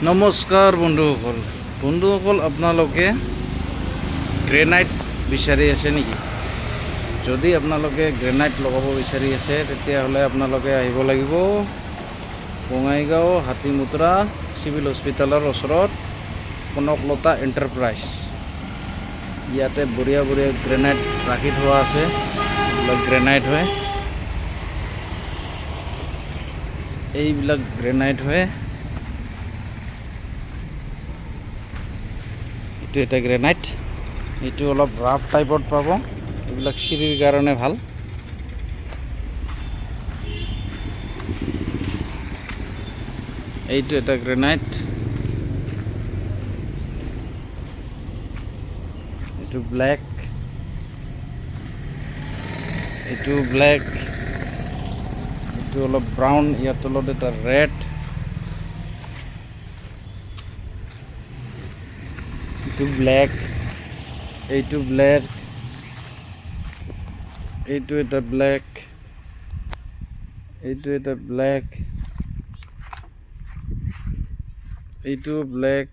নমস্কাৰ বন্ধুসকল আপোনালোকে গ্ৰেনাইট বিচাৰি আছে নেকি? যদি আপোনালোকে গ্ৰেনাইট লগাব বিচাৰি আছে তেতিয়াহ'লে আপোনালোকে আহিব লাগিব বঙাইগাঁও হাতীমুত্ৰা চিভিল হস্পিটালৰ ওচৰত কনকলতা এণ্টাৰপ্ৰাইজ। ইয়াতে বঢ়িয়া গ্ৰেনাইট ৰাখি থোৱা আছে। এইবিলাক গ্ৰেনাইট হয়, এইবিলাক গ্ৰেনাইট হয়। এইটো এটা গ্ৰেনাইট, এইটো অলপ ৰাফ টাইপত পাব। এইবিলাক চিৰিৰ কাৰণে ভাল। এইটো এটা গ্ৰেনাইট, এইটো ব্লেক, এইটো ব্লেক, এইটো অলপ ব্ৰাউন, ইয়াৰ তলত এটা ৰেড, এইটো ব্লেক, এইটো ব্লেক, এইটো এটা ব্লেক, এইটো এটা ব্লেক, এইটো ব্লেক,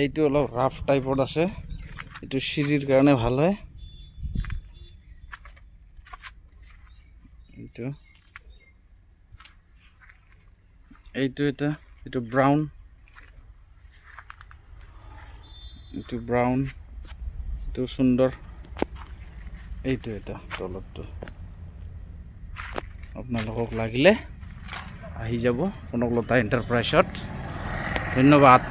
এইটো অলপ ৰাফ টাইপত আছে। এইটো চিৰিৰ কাৰণে ভাল হয়। এইটো ব্ৰাউন, এইটো সুন্দৰ। এইটো এটা তলতটো। আপোনালোকক লাগিলে আহি যাব কনকলতা এণ্টাৰপ্ৰাইজত। ধন্যবাদ।